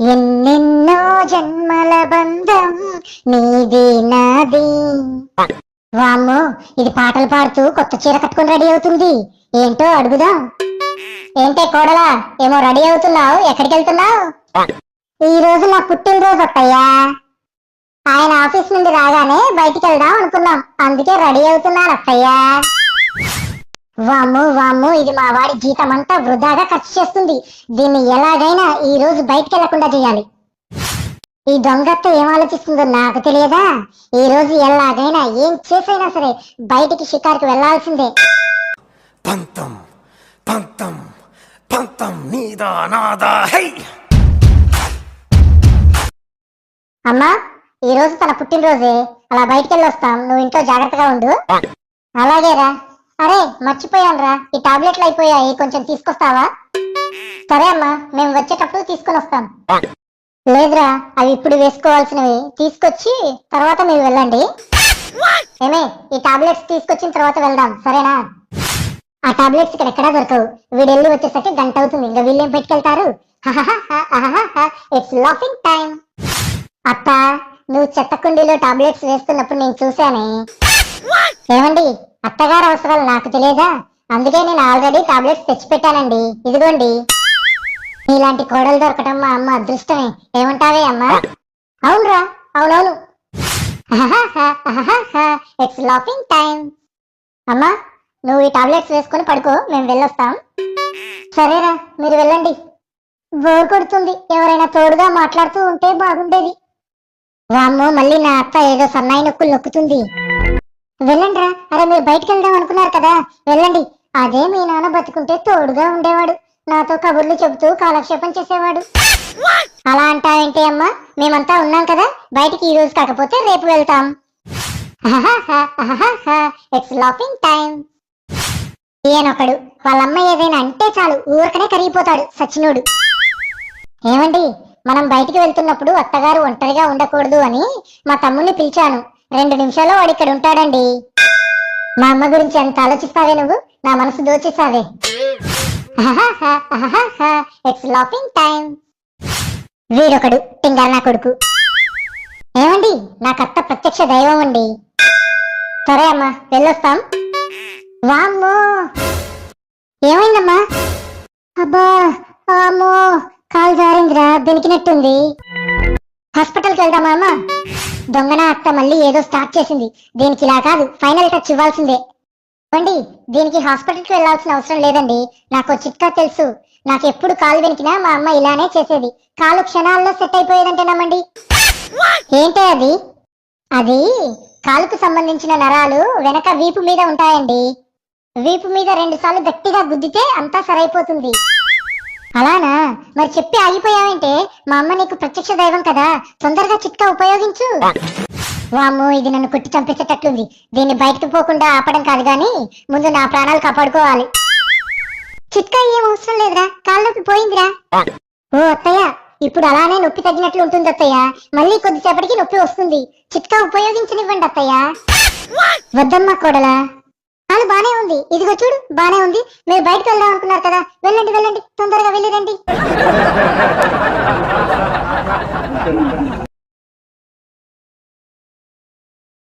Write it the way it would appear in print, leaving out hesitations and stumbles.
ఎన్నెన్నో జన్మల బంధం నీది నాది. వామ్మో, ఇది పాటలు పాడుతూ కొత్త చీర కట్టుకుని రెడీ అవుతుంది. ఏంటో అడుగుదాం. ఏంటే కోడలా, ఏమో రెడీ అవుతున్నావు, ఎక్కడికి వెళ్తున్నావు? ఈ రోజు నా పుట్టినరోజు అత్తయ్యా. ఆయన ఆఫీస్ నుండి రాగానే బయటికి వెళ్దాం అనుకున్నాం, అందుకే రెడీ అవుతున్నాను అత్తయ్యా. వామ్ము వామ్ము, ఇది మా వాడి జీతం అంతా వృధాగా ఖర్చు చేస్తుంది. దీన్ని ఎలాగైనా ఈ రోజు బయటికి వెళ్లకుండా చేయాలి. ఈ దొంగత్త ఏం ఆలోచిస్తుందో నాకు తెలియదా? ఈ రోజు ఎలాగైనా ఏం చేసైనా సరే బయటికి షికార్కి వెళ్లాల్సిందే. పంతం పంతం పంతం నీదా నాదా హై. అమ్మా, ఈ రోజు తన పుట్టినరోజే, అలా బయటికి వెళ్ళొస్తాం, నువ్వు ఇంట్లో జాగ్రత్తగా ఉండు. అలాగేరా. అరే మర్చిపోయానురా, ఈ టాబ్లెట్లు అయిపోయాయి, కొంచెం తీసుకొస్తావా? సరే అమ్మా, మేము వచ్చేటప్పుడు తీసుకొని వస్తాం. లేదురా, అవి ఇప్పుడు వేసుకోవాల్సినవి, తీసుకొచ్చి తర్వాత మీరు వెళ్ళండి. ఏమే, ఈ టాబ్లెట్స్ తీసుకొచ్చిన తర్వాత వెళ్దాం, సరేనా? ఆ టాబ్లెట్స్ ఇక్కడ ఎక్కడా దొరకవు. వీడు వెళ్ళి వచ్చేసరికి గంట అవుతుంది, ఇంకా వీళ్ళేం పెట్టుకెళ్తారు? It's laughing time. అత్త, నువ్వు చెత్త కుండీలో టాబ్లెట్స్ వేస్తున్నప్పుడు నేను చూశానే. ఏమండి, అత్తగారు అవసరాలు నాకు తెలియదా? అందుకే నేను ఆల్రెడీ టాబ్లెట్స్ తెచ్చిపెట్టానండి, ఇదిగోండి. నీలాంటి కోడలు దొరకటం మా అమ్మ అదృష్టమే, ఏమంటావే అమ్మా? అవునరా, అవునవును. It's laughing time. అమ్మా, నువ్వు ఈ టాబ్లెట్స్ వేసుకుని పడుకో, మేము వెళ్ళొస్తాం. సరేరా, మీరు వెళ్ళండి. బోర్ కొడుతుంది, ఎవరైనా తోడుగా మాట్లాడుతూ ఉంటే బాగుండేది. వామ్మో, మళ్ళీ నా అత్త ఏదో సన్నాయి నొక్కులు నొక్కుతుంది. వెళ్ళండి రా. అరే, మీరు బయటికి వెళ్దాం అనుకున్నారు కదా, వెళ్ళండి. అదే మీ నాన్న బతుకుంటే తోడుగా ఉండేవాడు, నాతో కబుర్లు చెబుతూ కాలక్షేపం చేసేవాడు. అలా అంటావేంటి అమ్మా? మేమంతా ఉన్నాం కదా, బయటికి ఈ రోజు కాకపోతే రేపు వెళ్తాం. It's laughing time. ఈయనొకడు, వాళ్ళమ్మ ఏదైనా అంటే చాలు ఊరకనే కరిగిపోతాడు సచ్చినోడు. ఏమండి, మనం బయటికి వెళ్తున్నప్పుడు అత్తగారు ఒంటరిగా ఉండకూడదు అని మా తమ్ముడిని పిలిచాను. 2 నిమిషాల్లో వాడు ఇక్కడ ఉంటాడండి. మా అమ్మ గురించి ఎంత ఆలోచిస్తావే నువ్వు, నా మనసు దోచేసావే. It's laughing time. వీడొకడు టింగర్ నా కొడుకు. ఏమండి, నాకు అత్త ప్రత్యక్ష దైవం అండి. సరే అమ్మా, వెళ్ళొస్తాం. వామ్మో, ఏమైందమ్మా? అబ్బా, అమ్మో, కాలు జారిందిరా, బెనికినట్టుంది. హాస్పిటల్కి వెళ్దామా అమ్మా? దొంగన అత్త మళ్ళీ ఏదో స్టార్ట్ చేసింది. దీనికి ఇలా కాదు, ఫైనల్ టచ్ ఇవ్వాల్సిందే. అండి, దీనికి హాస్పిటల్కి వెళ్లాల్సిన అవసరం లేదండి, నాకు చిట్కా తెలుసు. నాకు ఎప్పుడు కాలు వెనికినా మా అమ్మ ఇలానే చేసేది, కాలు క్షణాల్లో సెట్ అయిపోయేదంటేనమ్మండి. ఏంటే అది? అది కాలుకు సంబంధించిన నరాలు వెనక వీపు మీద ఉంటాయండి. వీపు మీద 2 సార్లు గట్టిగా గుద్దితే అంతా సరైపోతుంది. అలానా? మరి చెప్పి ఆగిపోయావంటే? మా అమ్మ నీకు ప్రత్యక్ష దైవం కదా, తొందరగా చిట్కా ఉపయోగించు. వామ్మో, ఇది నన్ను కొట్టి చంపేసేటట్లుంది. దీన్ని బయటకు పోకుండా ఆపడం కాదు గాని ముందు నా ప్రాణాలు కాపాడుకోవాలి. చిట్కా ఏం అవసరం లేదురా, కాళ్ళ నొప్పి పోయిందిరా. ఓ అత్తయ్య, ఇప్పుడు అలానే నొప్పి తగ్గినట్లు ఉంటుంది అత్తయ్య, మళ్ళీ కొద్దిసేపటికి నొప్పి వస్తుంది. చిట్కా ఉపయోగించనివ్వండి అత్తయ్య. వద్దమ్మా కోడలా, కాలు బానే ఉంది, ఇదిగో చూడు బానే ఉంది. మీరు బయటకు వెళ్దాం అనుకున్నారు కదా, వెళ్ళండి వెళ్ళండి, తొందరగా వెళ్ళిరండి.